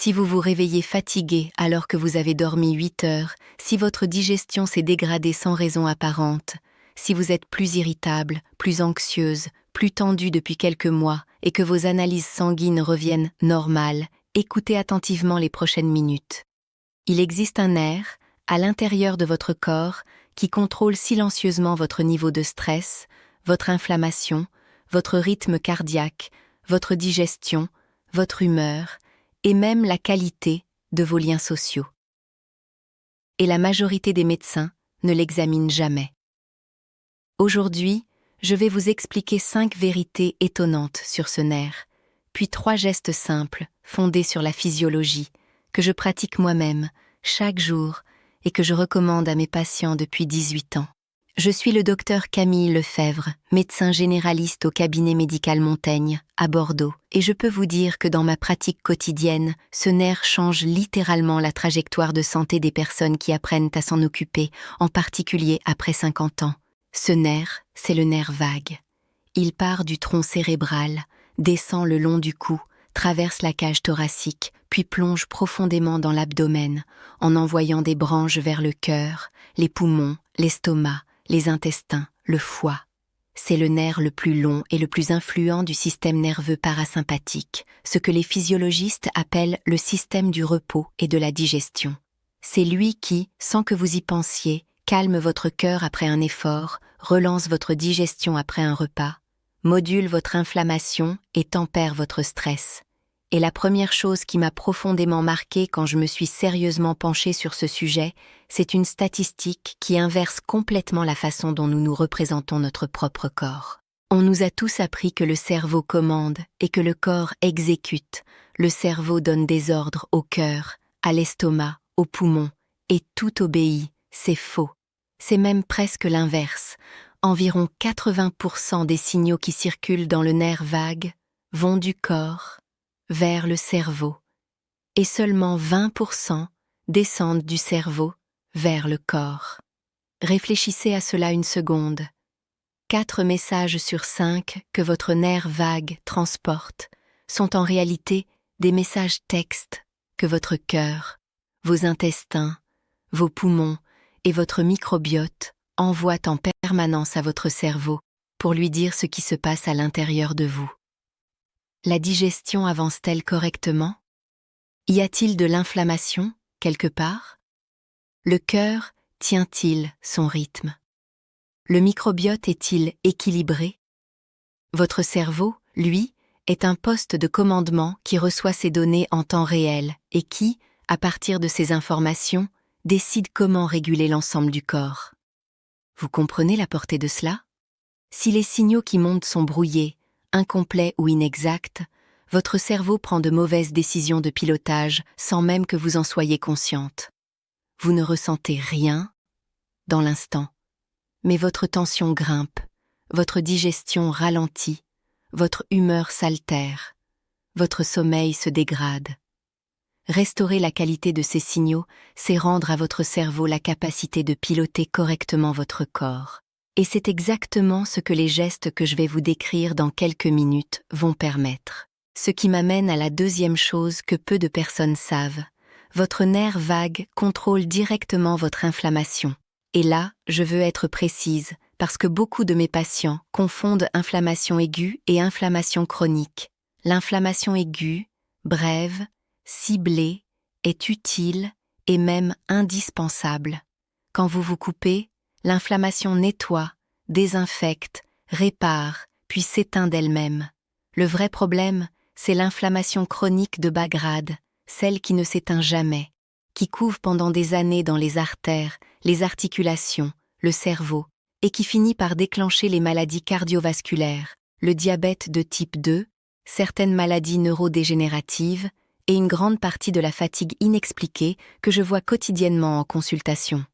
Si vous vous réveillez fatigué alors que vous avez dormi 8 heures, si votre digestion s'est dégradée sans raison apparente, si vous êtes plus irritable, plus anxieuse, plus tendue depuis quelques mois et que vos analyses sanguines reviennent normales, écoutez attentivement les prochaines minutes. Il existe un nerf, à l'intérieur de votre corps, qui contrôle silencieusement votre niveau de stress, votre inflammation, votre rythme cardiaque, votre digestion, votre humeur, et même la qualité de vos liens sociaux. Et la majorité des médecins ne l'examinent jamais. Aujourd'hui, je vais vous expliquer 5 vérités étonnantes sur ce nerf, puis 3 gestes simples, fondés sur la physiologie, que je pratique moi-même, chaque jour, et que je recommande à mes patients depuis 18 ans. Je suis le docteur Camille Lefebvre, médecin généraliste au cabinet médical Montaigne, à Bordeaux, et je peux vous dire que dans ma pratique quotidienne, ce nerf change littéralement la trajectoire de santé des personnes qui apprennent à s'en occuper, en particulier après 50 ans. Ce nerf, c'est le nerf vague. Il part du tronc cérébral, descend le long du cou, traverse la cage thoracique, puis plonge profondément dans l'abdomen, en envoyant des branches vers le cœur, les poumons, l'estomac, les intestins, le foie. C'est le nerf le plus long et le plus influent du système nerveux parasympathique, ce que les physiologistes appellent le système du repos et de la digestion. C'est lui qui, sans que vous y pensiez, calme votre cœur après un effort, relance votre digestion après un repas, module votre inflammation et tempère votre stress. Et la première chose qui m'a profondément marquée quand je me suis sérieusement penchée sur ce sujet, c'est une statistique qui inverse complètement la façon dont nous nous représentons notre propre corps. On nous a tous appris que le cerveau commande et que le corps exécute. Le cerveau donne des ordres au cœur, à l'estomac, aux poumons, et tout obéit. C'est faux. C'est même presque l'inverse. Environ 80% des signaux qui circulent dans le nerf vague vont du corps vers le cerveau, et seulement 20% descendent du cerveau vers le corps. Réfléchissez à cela une seconde. 4 messages sur 5 que votre nerf vague transporte sont en réalité des messages textes que votre cœur, vos intestins, vos poumons et votre microbiote envoient en permanence à votre cerveau pour lui dire ce qui se passe à l'intérieur de vous. La digestion avance-t-elle correctement? Y a-t-il de l'inflammation, quelque part? Le cœur tient-il son rythme? Le microbiote est-il équilibré? Votre cerveau, lui, est un poste de commandement qui reçoit ces données en temps réel et qui, à partir de ces informations, décide comment réguler l'ensemble du corps. Vous comprenez la portée de cela? Si les signaux qui montent sont brouillés, incomplets ou inexacts, votre cerveau prend de mauvaises décisions de pilotage sans même que vous en soyez consciente. Vous ne ressentez rien dans l'instant, mais votre tension grimpe, votre digestion ralentit, votre humeur s'altère, votre sommeil se dégrade. Restaurer la qualité de ces signaux, c'est rendre à votre cerveau la capacité de piloter correctement votre corps. Et c'est exactement ce que les gestes que je vais vous décrire dans quelques minutes vont permettre. Ce qui m'amène à la deuxième chose que peu de personnes savent. Votre nerf vague contrôle directement votre inflammation. Et là, je veux être précise, parce que beaucoup de mes patients confondent inflammation aiguë et inflammation chronique. L'inflammation aiguë, brève, ciblée, est utile et même indispensable. Quand vous vous coupez, l'inflammation nettoie, désinfecte, répare, puis s'éteint d'elle-même. Le vrai problème, c'est l'inflammation chronique de bas grade, celle qui ne s'éteint jamais, qui couve pendant des années dans les artères, les articulations, le cerveau, et qui finit par déclencher les maladies cardiovasculaires, le diabète de type 2, certaines maladies neurodégénératives et une grande partie de la fatigue inexpliquée que je vois quotidiennement en consultation.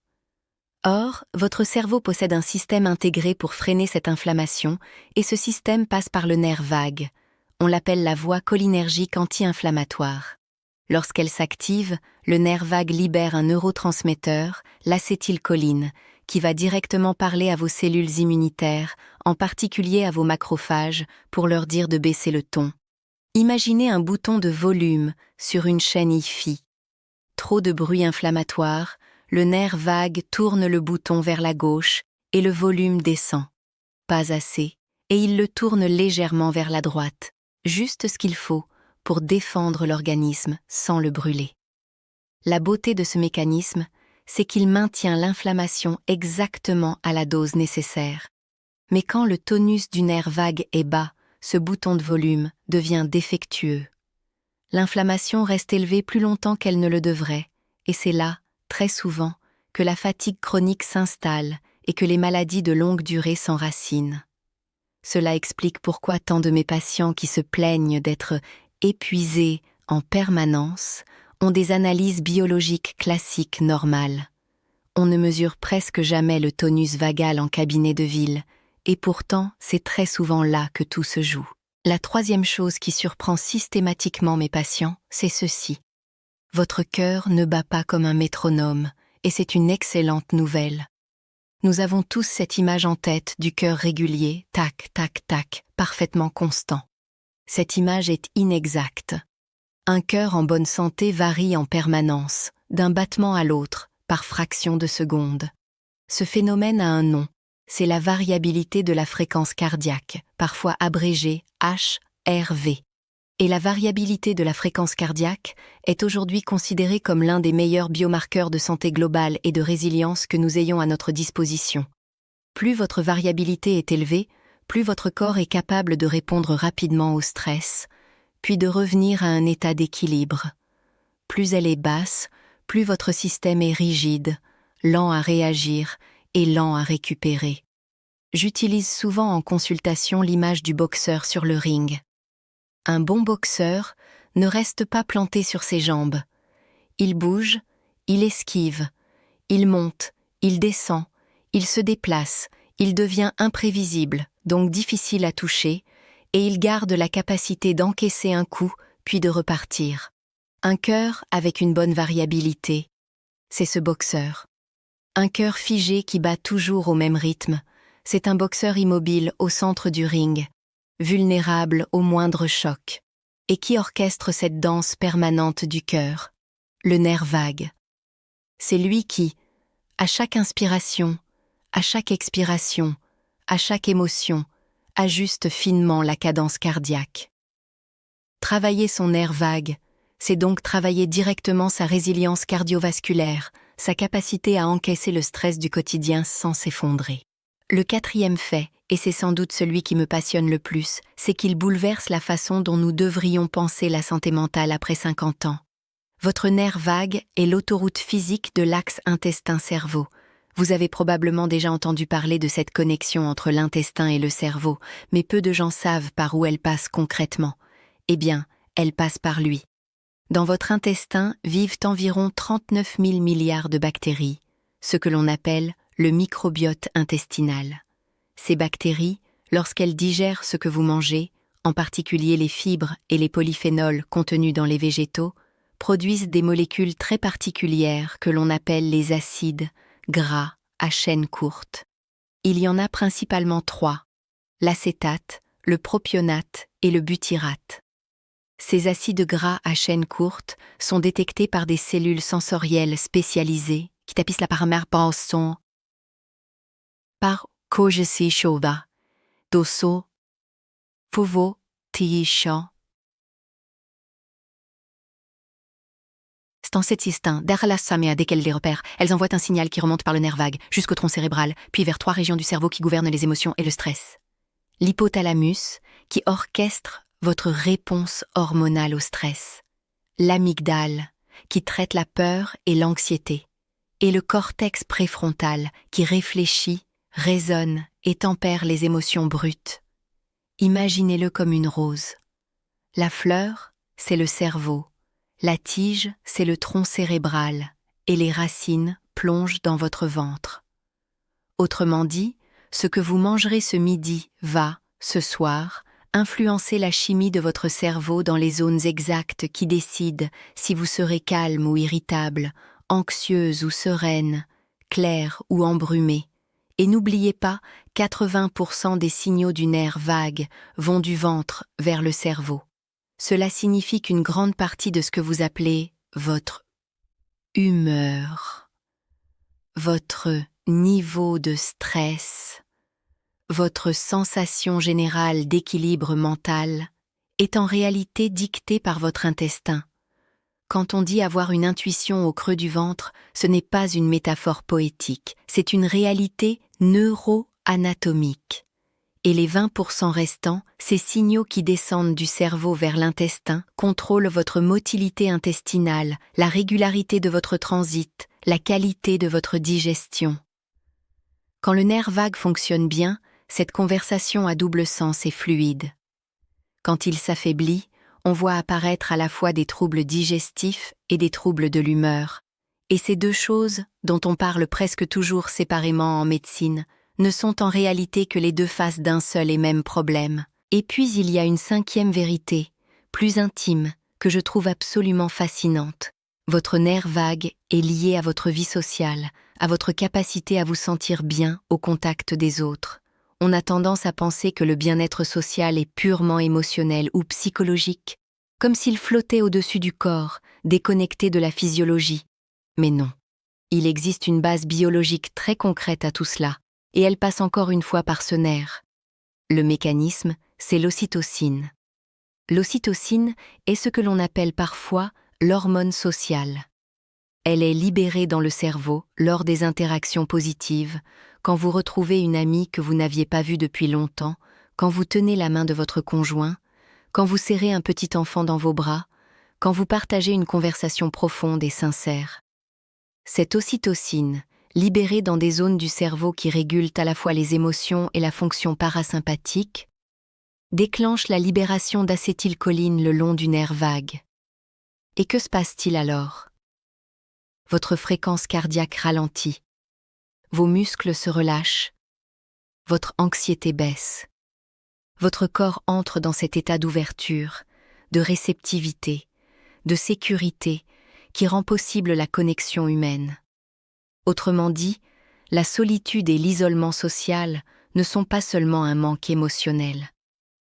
Or, votre cerveau possède un système intégré pour freiner cette inflammation, et ce système passe par le nerf vague. On l'appelle la voie cholinergique anti-inflammatoire. Lorsqu'elle s'active, le nerf vague libère un neurotransmetteur, l'acétylcholine, qui va directement parler à vos cellules immunitaires, en particulier à vos macrophages, pour leur dire de baisser le ton. Imaginez un bouton de volume sur une chaîne IFI. Trop de bruit inflammatoire, le nerf vague tourne le bouton vers la gauche et le volume descend. Pas assez, et il le tourne légèrement vers la droite, juste ce qu'il faut pour défendre l'organisme sans le brûler. La beauté de ce mécanisme, c'est qu'il maintient l'inflammation exactement à la dose nécessaire. Mais quand le tonus du nerf vague est bas, ce bouton de volume devient défectueux. L'inflammation reste élevée plus longtemps qu'elle ne le devrait, et c'est là, très souvent, que la fatigue chronique s'installe et que les maladies de longue durée s'enracinent. Cela explique pourquoi tant de mes patients qui se plaignent d'être épuisés en permanence ont des analyses biologiques classiques normales. On ne mesure presque jamais le tonus vagal en cabinet de ville, et pourtant c'est très souvent là que tout se joue. La troisième chose qui surprend systématiquement mes patients, c'est ceci. Votre cœur ne bat pas comme un métronome, et c'est une excellente nouvelle. Nous avons tous cette image en tête du cœur régulier, tac, tac, tac, parfaitement constant. Cette image est inexacte. Un cœur en bonne santé varie en permanence, d'un battement à l'autre, par fraction de seconde. Ce phénomène a un nom, c'est la variabilité de la fréquence cardiaque, parfois abrégée HRV. Et la variabilité de la fréquence cardiaque est aujourd'hui considérée comme l'un des meilleurs biomarqueurs de santé globale et de résilience que nous ayons à notre disposition. Plus votre variabilité est élevée, plus votre corps est capable de répondre rapidement au stress, puis de revenir à un état d'équilibre. Plus elle est basse, plus votre système est rigide, lent à réagir et lent à récupérer. J'utilise souvent en consultation l'image du boxeur sur le ring. Un bon boxeur ne reste pas planté sur ses jambes. Il bouge, il esquive, il monte, il descend, il se déplace, il devient imprévisible, donc difficile à toucher, et il garde la capacité d'encaisser un coup, puis de repartir. Un cœur avec une bonne variabilité, c'est ce boxeur. Un cœur figé qui bat toujours au même rythme, c'est un boxeur immobile au centre du ring, vulnérable au moindre choc, et qui orchestre cette danse permanente du cœur, le nerf vague. C'est lui qui, à chaque inspiration, à chaque expiration, à chaque émotion, ajuste finement la cadence cardiaque. Travailler son nerf vague, c'est donc travailler directement sa résilience cardiovasculaire, sa capacité à encaisser le stress du quotidien sans s'effondrer. Le quatrième fait, et c'est sans doute celui qui me passionne le plus, c'est qu'il bouleverse la façon dont nous devrions penser la santé mentale après 50 ans. Votre nerf vague est l'autoroute physique de l'axe intestin-cerveau. Vous avez probablement déjà entendu parler de cette connexion entre l'intestin et le cerveau, mais peu de gens savent par où elle passe concrètement. Eh bien, elle passe par lui. Dans votre intestin vivent environ 39 000 milliards de bactéries, ce que l'on appelle le microbiote intestinal. Ces bactéries, lorsqu'elles digèrent ce que vous mangez, en particulier les fibres et les polyphénols contenus dans les végétaux, produisent des molécules très particulières que l'on appelle les acides gras à chaîne courte. Il y en a principalement 3, l'acétate, le propionate et le butyrate. Ces acides gras à chaîne courte sont détectés par des cellules sensorielles spécialisées qui tapissent la paramère son par Kojasi Shova, Dosso, Fovo, Tiisha. Stancétistin, Darlasamea, dès qu'elles les repèrent, elles envoient un signal qui remonte par le nerf vague jusqu'au tronc cérébral, puis vers 3 régions du cerveau qui gouvernent les émotions et le stress. L'hypothalamus, qui orchestre votre réponse hormonale au stress. L'amygdale, qui traite la peur et l'anxiété. Et le cortex préfrontal, qui réfléchit, raisonne et tempère les émotions brutes. Imaginez-le comme une rose. La fleur, c'est le cerveau. La tige, c'est le tronc cérébral, et les racines plongent dans votre ventre. Autrement dit, ce que vous mangerez ce midi va, ce soir, influencer la chimie de votre cerveau dans les zones exactes qui décident si vous serez calme ou irritable, anxieuse ou sereine, claire ou embrumée. Et n'oubliez pas, 80% des signaux du nerf vague vont du ventre vers le cerveau. Cela signifie qu'une grande partie de ce que vous appelez votre humeur, votre niveau de stress, votre sensation générale d'équilibre mental est en réalité dictée par votre intestin. Quand on dit avoir une intuition au creux du ventre, ce n'est pas une métaphore poétique, c'est une réalité neuro-anatomique. Et les 20% restants, ces signaux qui descendent du cerveau vers l'intestin, contrôlent votre motilité intestinale, la régularité de votre transit, la qualité de votre digestion. Quand le nerf vague fonctionne bien, cette conversation à double sens est fluide. Quand il s'affaiblit, on voit apparaître à la fois des troubles digestifs et des troubles de l'humeur. Et ces deux choses, dont on parle presque toujours séparément en médecine, ne sont en réalité que les deux faces d'un seul et même problème. Et puis il y a une cinquième vérité, plus intime, que je trouve absolument fascinante. Votre nerf vague est lié à votre vie sociale, à votre capacité à vous sentir bien au contact des autres. On a tendance à penser que le bien-être social est purement émotionnel ou psychologique, comme s'il flottait au-dessus du corps, déconnecté de la physiologie. Mais non. Il existe une base biologique très concrète à tout cela, et elle passe encore une fois par ce nerf. Le mécanisme, c'est l'ocytocine. L'ocytocine est ce que l'on appelle parfois l'hormone sociale. Elle est libérée dans le cerveau lors des interactions positives, quand vous retrouvez une amie que vous n'aviez pas vue depuis longtemps, quand vous tenez la main de votre conjoint, quand vous serrez un petit enfant dans vos bras, quand vous partagez une conversation profonde et sincère. Cette ocytocine, libérée dans des zones du cerveau qui régulent à la fois les émotions et la fonction parasympathique, déclenche la libération d'acétylcholine le long du nerf vague. Et que se passe-t-il alors ? Votre fréquence cardiaque ralentit, vos muscles se relâchent, votre anxiété baisse. Votre corps entre dans cet état d'ouverture, de réceptivité, de sécurité qui rend possible la connexion humaine. Autrement dit, la solitude et l'isolement social ne sont pas seulement un manque émotionnel.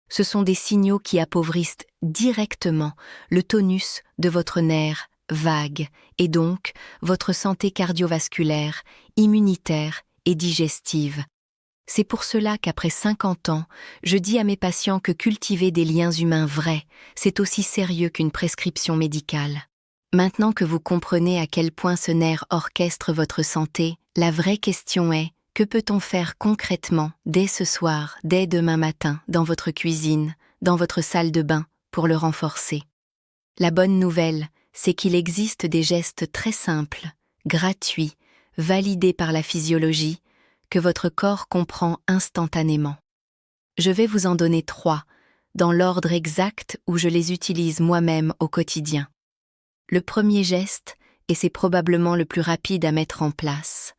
Ce sont des signaux qui appauvrissent directement le tonus de votre nerf vague et donc votre santé cardiovasculaire, immunitaire et digestive. C'est pour cela qu'après 50 ans, je dis à mes patients que cultiver des liens humains vrais, c'est aussi sérieux qu'une prescription médicale. Maintenant que vous comprenez à quel point ce nerf orchestre votre santé, la vraie question est, que peut-on faire concrètement, dès ce soir, dès demain matin, dans votre cuisine, dans votre salle de bain, pour le renforcer? La bonne nouvelle, c'est qu'il existe des gestes très simples, gratuits, validés par la physiologie, que votre corps comprend instantanément. Je vais vous en donner 3, dans l'ordre exact où je les utilise moi-même au quotidien. Le premier geste, et c'est probablement le plus rapide à mettre en place,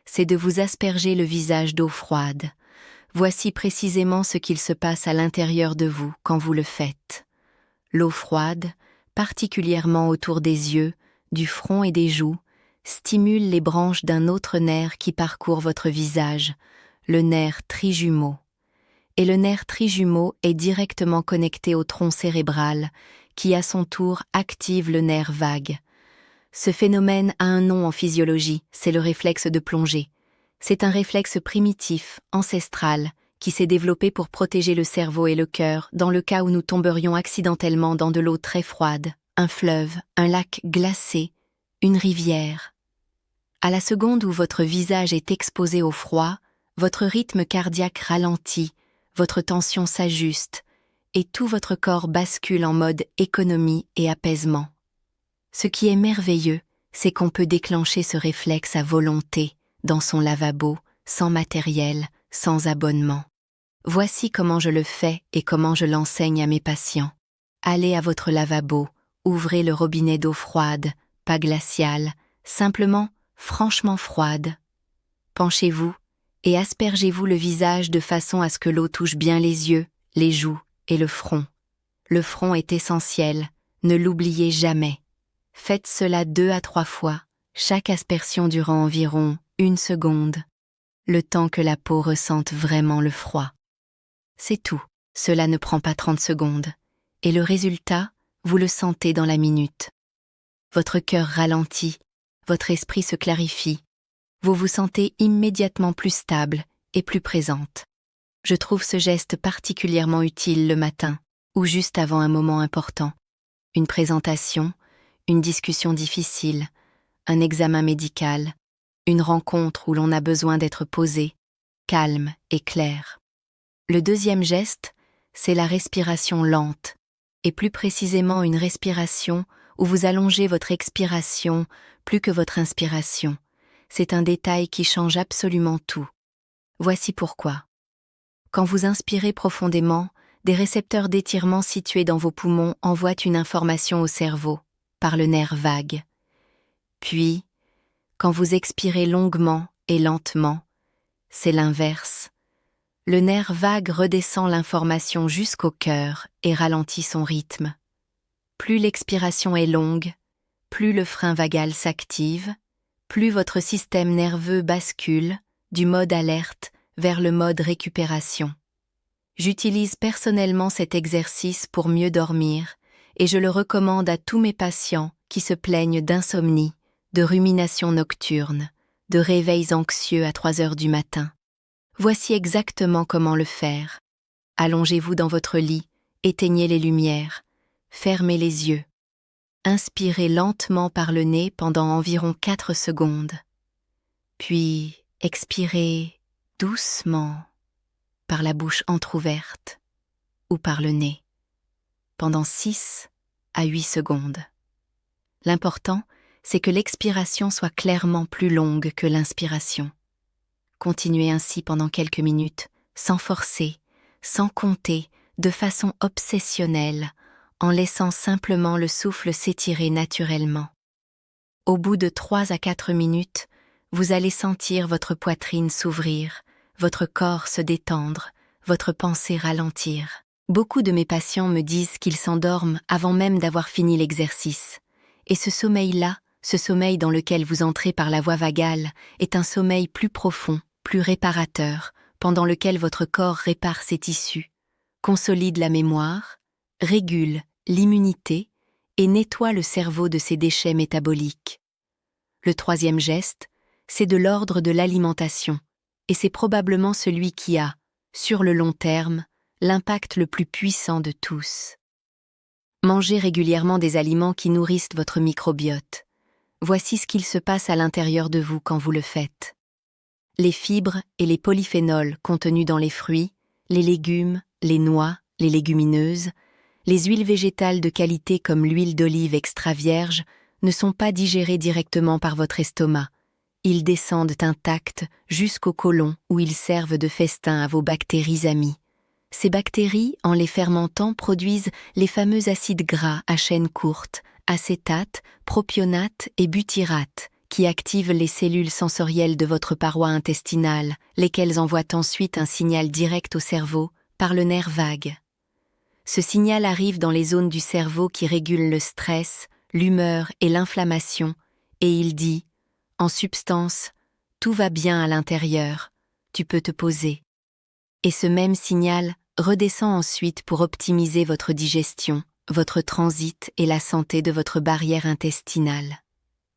c'est de vous asperger le visage d'eau froide. Voici précisément ce qu'il se passe à l'intérieur de vous quand vous le faites. L'eau froide, particulièrement autour des yeux, du front et des joues, stimule les branches d'un autre nerf qui parcourt votre visage, le nerf trijumeau. Et le nerf trijumeau est directement connecté au tronc cérébral, qui à son tour active le nerf vague. Ce phénomène a un nom en physiologie, c'est le réflexe de plongée. C'est un réflexe primitif, ancestral, qui s'est développé pour protéger le cerveau et le cœur dans le cas où nous tomberions accidentellement dans de l'eau très froide, un fleuve, un lac glacé, une rivière. À la seconde où votre visage est exposé au froid, votre rythme cardiaque ralentit, votre tension s'ajuste, et tout votre corps bascule en mode économie et apaisement. Ce qui est merveilleux, c'est qu'on peut déclencher ce réflexe à volonté, dans son lavabo, sans matériel, sans abonnement. Voici comment je le fais et comment je l'enseigne à mes patients. Allez à votre lavabo, ouvrez le robinet d'eau froide, pas glaciale, simplement, franchement froide. Penchez-vous et aspergez-vous le visage de façon à ce que l'eau touche bien les yeux, les joues et le front. Le front est essentiel, ne l'oubliez jamais. Faites cela 2 à 3 fois, chaque aspersion durant environ 1 seconde, le temps que la peau ressente vraiment le froid. C'est tout, cela ne prend pas 30 secondes, Et le résultat, vous le sentez dans la minute. Votre cœur ralentit, votre esprit se clarifie. Vous vous sentez immédiatement plus stable et plus présente. Je trouve ce geste particulièrement utile le matin ou juste avant un moment important. Une présentation, une discussion difficile, un examen médical, une rencontre où l'on a besoin d'être posé, calme et clair. Le deuxième geste, c'est la respiration lente, et plus précisément une respiration où vous allongez votre expiration plus que votre inspiration. C'est un détail qui change absolument tout. Voici pourquoi. Quand vous inspirez profondément, des récepteurs d'étirement situés dans vos poumons envoient une information au cerveau, par le nerf vague. Puis, quand vous expirez longuement et lentement, c'est l'inverse. Le nerf vague redescend l'information jusqu'au cœur et ralentit son rythme. Plus l'expiration est longue, plus le frein vagal s'active, plus votre système nerveux bascule du mode alerte vers le mode récupération. J'utilise personnellement cet exercice pour mieux dormir et je le recommande à tous mes patients qui se plaignent d'insomnie, de ruminations nocturnes, de réveils anxieux à 3 heures du matin. Voici exactement comment le faire. Allongez-vous dans votre lit, éteignez les lumières, fermez les yeux. Inspirez lentement par le nez pendant environ 4 secondes. Puis expirez doucement par la bouche entr'ouverte ou par le nez pendant 6 à 8 secondes. L'important, c'est que l'expiration soit clairement plus longue que l'inspiration. Continuez ainsi pendant quelques minutes, sans forcer, sans compter, de façon obsessionnelle, en laissant simplement le souffle s'étirer naturellement. Au bout de 3 à 4 minutes, vous allez sentir votre poitrine s'ouvrir, votre corps se détendre, votre pensée ralentir. Beaucoup de mes patients me disent qu'ils s'endorment avant même d'avoir fini l'exercice. Et ce sommeil-là, ce sommeil dans lequel vous entrez par la voie vagale, est un sommeil plus profond, plus réparateur, pendant lequel votre corps répare ses tissus, consolide la mémoire, régule l'immunité et nettoie le cerveau de ses déchets métaboliques. Le troisième geste, c'est de l'ordre de l'alimentation, et c'est probablement celui qui a, sur le long terme, l'impact le plus puissant de tous. Mangez régulièrement des aliments qui nourrissent votre microbiote. Voici ce qu'il se passe à l'intérieur de vous quand vous le faites. Les fibres et les polyphénols contenus dans les fruits, les légumes, les noix, les légumineuses, les huiles végétales de qualité comme l'huile d'olive extra vierge ne sont pas digérés directement par votre estomac. Ils descendent intacts jusqu'au côlon où ils servent de festin à vos bactéries amies. Ces bactéries, en les fermentant, produisent les fameux acides gras à chaîne courte, acétate, propionate et butyrate, qui activent les cellules sensorielles de votre paroi intestinale, lesquelles envoient ensuite un signal direct au cerveau par le nerf vague. Ce signal arrive dans les zones du cerveau qui régulent le stress, l'humeur et l'inflammation, et il dit « En substance, tout va bien à l'intérieur, tu peux te poser ». Et ce même signal redescend ensuite pour optimiser votre digestion, votre transit et la santé de votre barrière intestinale.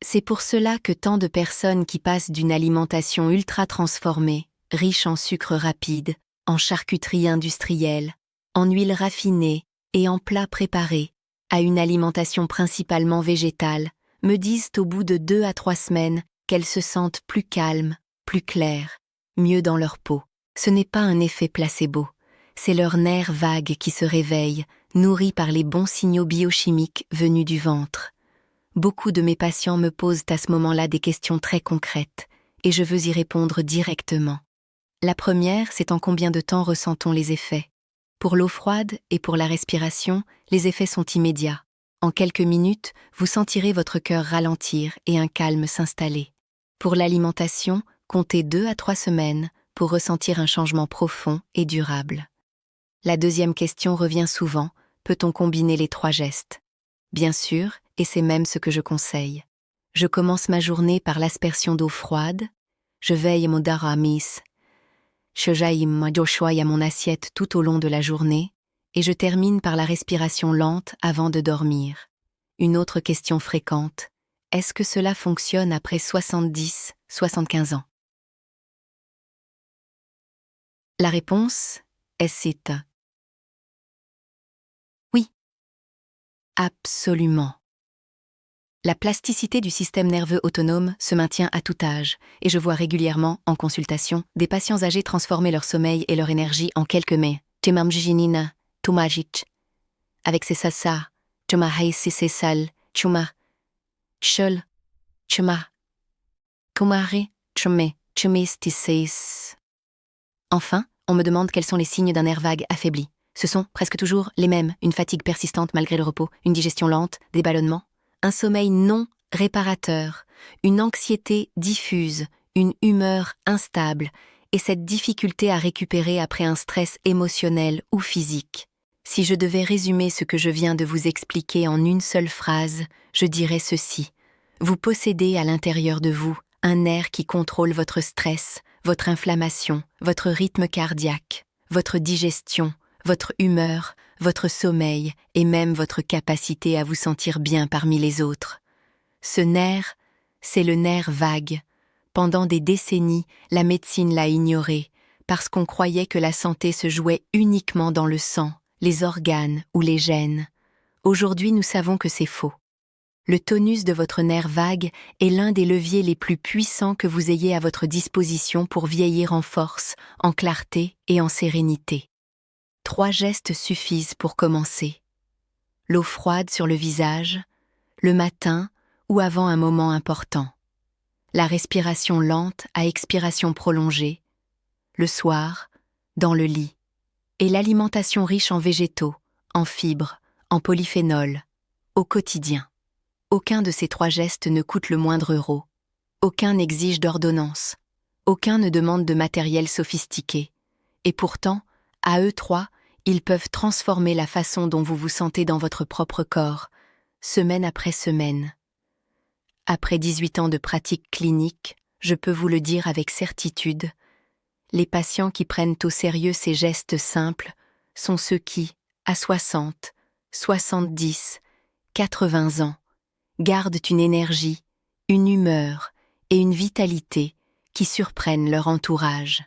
C'est pour cela que tant de personnes qui passent d'une alimentation ultra transformée, riche en sucre rapide, en charcuterie industrielle, en huile raffinée et en plats préparés, à une alimentation principalement végétale, me disent au bout de 2 à 3 semaines qu'elles se sentent plus calmes, plus claires, mieux dans leur peau. Ce n'est pas un effet placebo, c'est leur nerf vague qui se réveille, nourri par les bons signaux biochimiques venus du ventre. Beaucoup de mes patients me posent à ce moment-là des questions très concrètes, et je veux y répondre directement. La première, c'est en combien de temps ressent-on les effets? Pour l'eau froide et pour la respiration, les effets sont immédiats. En quelques minutes, vous sentirez votre cœur ralentir et un calme s'installer. Pour l'alimentation, comptez 2 à 3 semaines pour ressentir un changement profond et durable. La deuxième question revient souvent, peut-on combiner les 3 gestes? Bien sûr, et c'est même ce que je conseille. Je commence ma journée par l'aspersion d'eau froide, je veille mon daramis, je jaillis ma joshua à mon assiette tout au long de la journée, et je termine par la respiration lente avant de dormir. Une autre question fréquente, est-ce que cela fonctionne après 70, 75 ans? La réponse est c'est oui, absolument. La plasticité du système nerveux autonome se maintient à tout âge, et je vois régulièrement, en consultation, des patients âgés transformer leur sommeil et leur énergie en quelques mets. Tumamjinina, tumajic. Avec ses sasa, tumahaisisesal, tuma, chul, tuma, kumare, tume, tumistises. Enfin, on me demande quels sont les signes d'un nerf vague affaibli. Ce sont presque toujours les mêmes, une fatigue persistante malgré le repos, une digestion lente, des ballonnements, un sommeil non réparateur, une anxiété diffuse, une humeur instable, et cette difficulté à récupérer après un stress émotionnel ou physique. Si je devais résumer ce que je viens de vous expliquer en une seule phrase, je dirais ceci. Vous possédez à l'intérieur de vous un nerf qui contrôle votre stress, votre inflammation, votre rythme cardiaque, votre digestion, votre humeur, votre sommeil et même votre capacité à vous sentir bien parmi les autres. Ce nerf, c'est le nerf vague. Pendant des décennies, la médecine l'a ignoré parce qu'on croyait que la santé se jouait uniquement dans le sang, les organes ou les gènes. Aujourd'hui, nous savons que c'est faux. Le tonus de votre nerf vague est l'un des leviers les plus puissants que vous ayez à votre disposition pour vieillir en force, en clarté et en sérénité. 3 gestes suffisent pour commencer. L'eau froide sur le visage, le matin ou avant un moment important. La respiration lente à expiration prolongée, le soir, dans le lit. Et l'alimentation riche en végétaux, en fibres, en polyphénols, au quotidien. Aucun de ces 3 gestes ne coûte le moindre euro. Aucun n'exige d'ordonnance. Aucun ne demande de matériel sophistiqué. Et pourtant, à eux 3, ils peuvent transformer la façon dont vous vous sentez dans votre propre corps, semaine après semaine. Après 18 ans de pratique clinique, je peux vous le dire avec certitude, les patients qui prennent au sérieux ces gestes simples sont ceux qui, à 60, 70, 80 ans, gardent une énergie, une humeur et une vitalité qui surprennent leur entourage.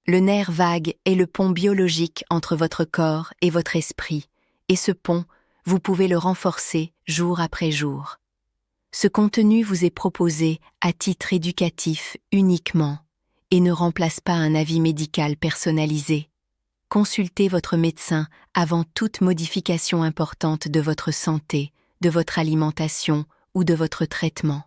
Le nerf vague est le pont biologique entre votre corps et votre esprit, et ce pont, vous pouvez le renforcer jour après jour. Ce contenu vous est proposé à titre éducatif uniquement et ne remplace pas un avis médical personnalisé. Consultez votre médecin avant toute modification importante de votre santé, de votre alimentation ou de votre traitement.